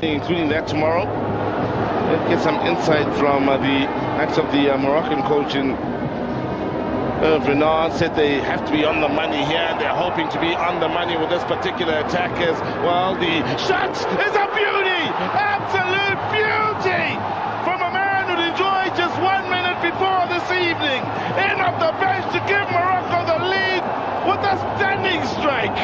Including that tomorrow. Let's get some insight from the acts of the Moroccan coach in Renard. Said they have to be on the money here, and they're hoping to be on the money with this particular attack as well. The shot is a beauty, absolute beauty, from a man who'd enjoyed just 1 minute before this evening. In off the bench to give Morocco the lead with a stunning strike.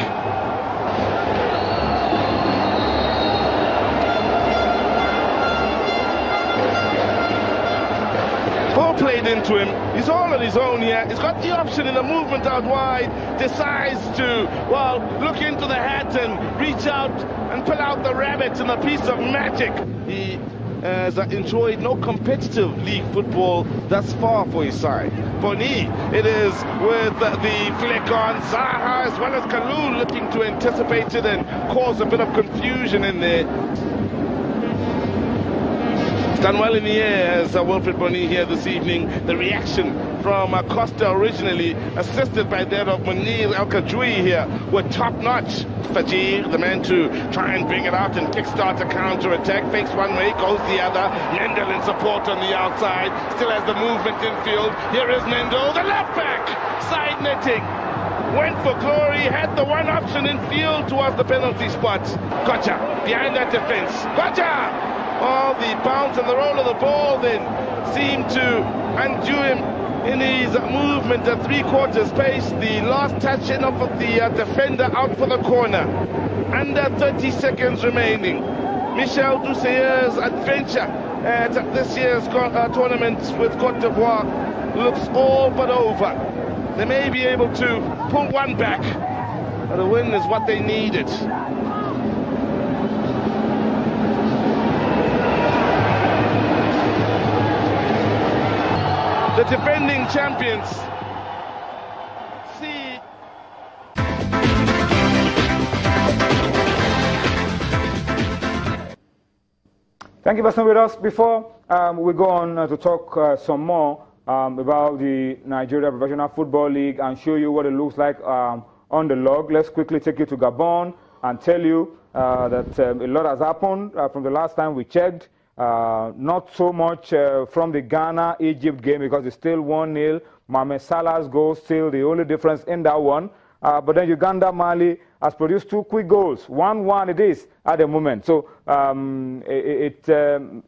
Ball played into him. He's all on his own here. He's got the option in a movement out wide. Decides to, well, look into the hat and reach out and pull out the rabbit in a piece of magic. He has enjoyed no competitive league football thus far for his side. Boni, it is with the flick on. Zaha as well as Kalou looking to anticipate it and cause a bit of confusion in there. Done well in the air as Wilfred Boni here this evening. The reaction from Costa originally, assisted by that of Munir El Khajoui here, were top-notch. Fajir, the man to try and bring it out and kickstart a counter-attack. Fakes one way, goes the other. Mendel in support on the outside. Still has the movement in field. Here is Mendel, the left back. Side netting. Went for glory, had the one option in field towards the penalty spot. Gotcha, behind that defense. Gotcha! Oh, the bounce and the roll of the ball then seemed to undo him in his movement at three-quarters pace. The last touch in off of the defender out for the corner. Under 30 seconds remaining. Michel Douceyer's adventure at this year's tournament with Cote d'Ivoire looks all but over. They may be able to pull one back, but a win is what they needed. The defending champions see. Thank you for staying with us. Before we go on to talk some more about the Nigeria Professional Football League and show you what it looks like on the log, let's quickly take you to Gabon and tell you that a lot has happened from the last time we checked. Not so much from the Ghana-Egypt game because it's still 1-0. Mohamed Salah's goal still the only difference in that one. But then Uganda-Mali has produced 2 quick goals. 1-1 it is at the moment. So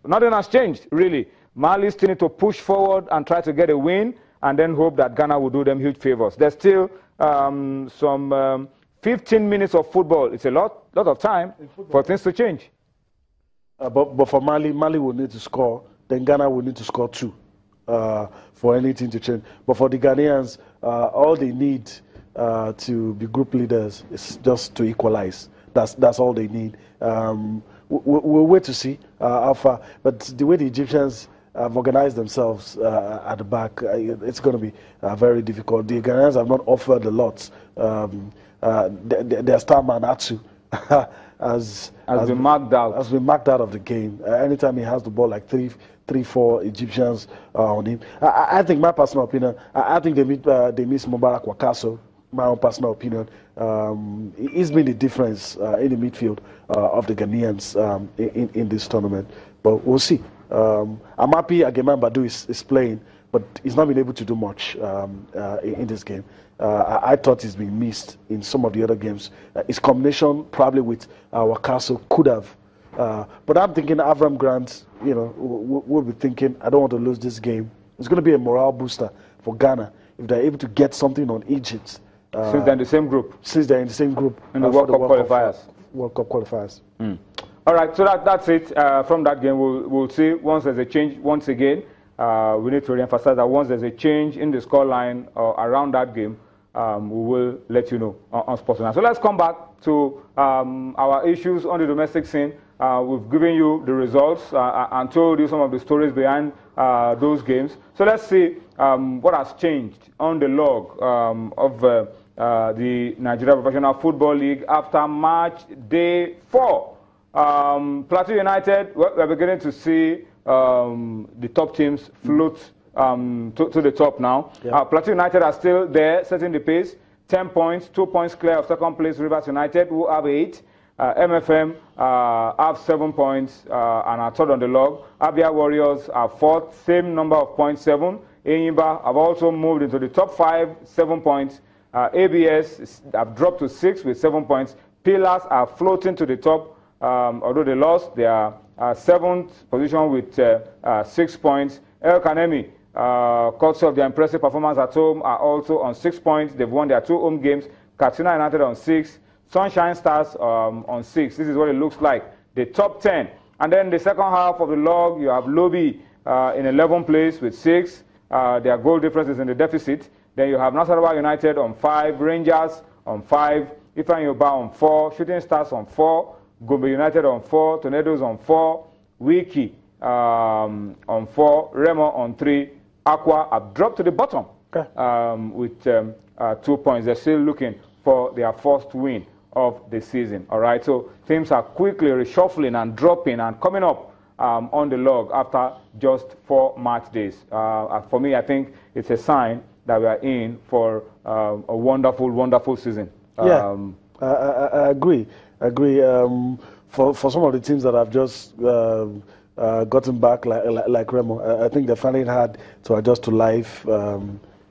nothing has changed, really. Mali still need to push forward and try to get a win and then hope that Ghana will do them huge favors. There's still some 15 minutes of football. It's a lot of time for things to change. But for Mali will need to score. Then Ghana will need to score 2 for anything to change. But for the Ghanaians, all they need to be group leaders is just to equalize. That's all they need. We'll wait to see how far. But the way the Egyptians have organized themselves at the back, it's going to be very difficult. The Ghanaians have not offered a lot. Their star man Atsu has been marked out of the game. Anytime he has the ball, like 3-4 Egyptians on him. I think, my personal opinion, I think they miss Mubarak Wakaso. My own personal opinion. He's been the difference in the midfield of the Ghanaians in this tournament. But we'll see. I'm happy Ageman Badu is playing, but he's not been able to do much in this game. I thought he's been missed in some of the other games. His combination probably with Wakaso could have. But I'm thinking Avram Grant, will be thinking, I don't want to lose this game. It's going to be a morale booster for Ghana if they're able to get something on Egypt. Since they're in the same group. Since they're in the same group. In the World Cup qualifiers. World Cup qualifiers. All right, so that's it from that game. We'll see once there's a change once again. We need to reemphasize that once there's a change in the scoreline around that game, we will let you know on Sportsline. So let's come back to our issues on the domestic scene. We've given you the results and told you some of the stories behind those games. So let's see what has changed on the log of the Nigeria Professional Football League after match day 4. Plateau United, we're beginning to see the top teams float to the top now. Yeah. Plateau United are still there, setting the pace. 10 points, 2 points clear of second place Rivers United, who have 8. MFM have 7 points and are third on the log. Abia Warriors are fourth, same number of points, 7. Enyimba have also moved into the top 5, 7 points. ABS have dropped to 6 with 7 points. Pillars are floating to the top. Although they lost, they are 7th position with 6 points. El Kanemi, courtesy of their impressive performance at home, are also on 6 points. They've won their 2 home games. Katsina United on 6. Sunshine Stars on 6. This is what it looks like, the top 10. And then the second half of the log, you have Lobi in 11th place with 6. Their goal difference is in the deficit. Then you have Nasarawa United on 5. Rangers on 5. Ifeanyi on 4. Shooting Stars on 4. Gombe United on 4. Tornadoes on 4. Wiki on 4. Remo on 3. Aqua have dropped to the bottom with 2 points. They're still looking for their first win of the season. All right, so teams are quickly reshuffling and dropping and coming up on the log after just 4 match days. For me, I think it's a sign that we are in for a wonderful, wonderful season. I agree. For some of the teams that have just gotten back, like Remo, I think they finally had to adjust to life at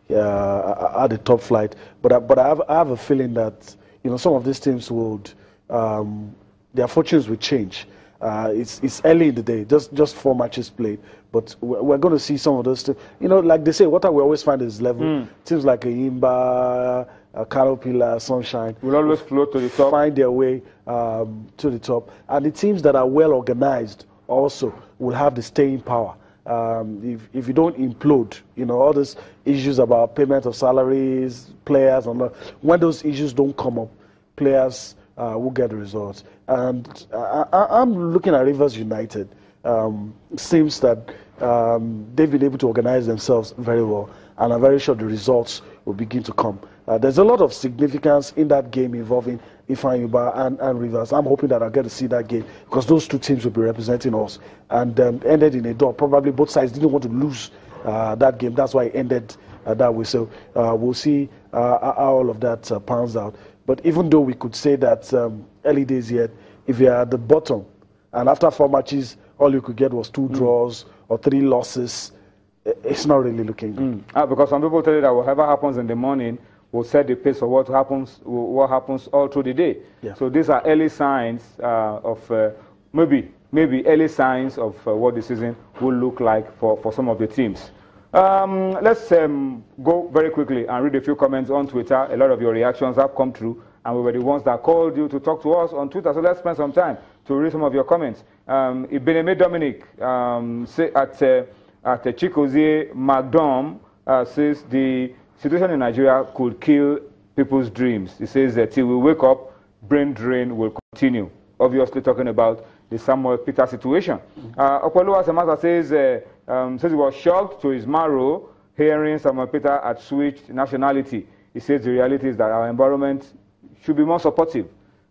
the top flight. But I have a feeling that some of these teams would their fortunes will change. It's early in the day, just 4 matches played, but we're going to see some of those teams. Like they say, what we always find is level. Teams like Enyimba, Caterpillar, Sunshine will always float to the top, find their way to the top, and the teams that are well organized also will have the staying power. If you don't implode, all those issues about payment of salaries, players, and when those issues don't come up, players will get the results. And I'm looking at Rivers United. It seems that they've been able to organize themselves very well, and I'm very sure the results will begin to come. There's a lot of significance in that game involving Ifeanyi and Rivers. I'm hoping that I'll get to see that game because those two teams will be representing us, and ended in a draw. Probably both sides didn't want to lose that game. That's why it ended that way. So we'll see how all of that pans out. But even though we could say that early days yet, if you're at the bottom and after 4 matches, all you could get was 2 draws or 3 losses, it's not really looking good. Because some people tell you that whatever happens in the morning will set the pace for what happens all through the day. Yeah. So these are early signs of maybe early signs of what the season will look like for some of the teams. Let's go very quickly and read a few comments on Twitter. A lot of your reactions have come through, and we were the ones that called you to talk to us on Twitter. So let's spend some time to read some of your comments. Ibeneme Dominic at Chikozie Magdom says the situation in Nigeria could kill people's dreams. He says that till we wake up, brain drain will continue. Obviously talking about the Samuel Peter situation. Okweluwa Semasa says he was shocked to his marrow hearing Samuel Peter had switched nationality. He says the reality is that our environment should be more supportive,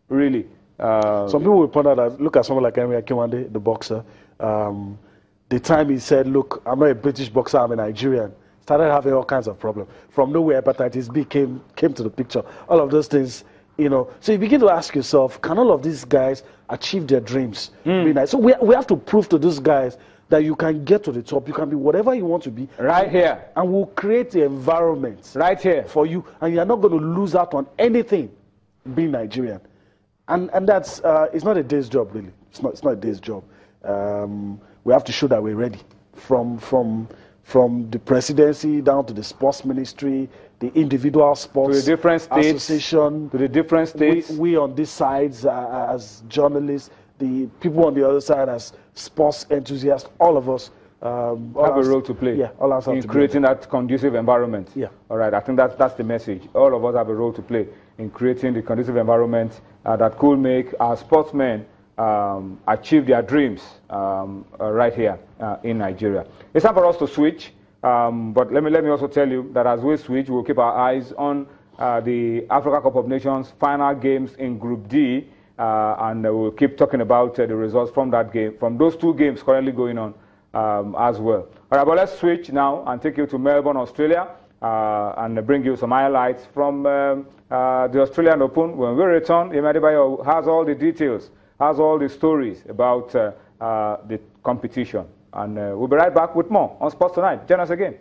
really. Some people will point out that, look at someone like Henry Akinwande, the boxer. The time he said, look, I'm not a British boxer, I'm a Nigerian, started having all kinds of problems. From nowhere, hepatitis B came to the picture. All of those things, So you begin to ask yourself, can all of these guys achieve their dreams? So we have to prove to those guys that you can get to the top. You can be whatever you want to be. Right here. And we'll create the environment. Right here. For you. And you're not going to lose out on anything being Nigerian. And that's, it's not a day's job, really. It's not a day's job. We have to show that we're ready. From the presidency down to the sports ministry, the individual sports to the different states, association, to the different states. We on these sides as journalists, the people on the other side as sports enthusiasts, all of us have a role to play in creating that conducive environment. Yeah. All right, I think that's the message. All of us have a role to play in creating the conducive environment that could make our sportsmen achieve their dreams right here in Nigeria. It's time for us to switch, but let me also tell you that as we switch, we'll keep our eyes on the Africa Cup of Nations final games in Group D, and we'll keep talking about the results from that game, from those 2 games currently going on as well. All right, but let's switch now and take you to Melbourne, Australia, and bring you some highlights from the Australian Open. When we return, Enyimba has all the details, has all the stories about the competition. And we'll be right back with more on Sports Tonight. Join us again.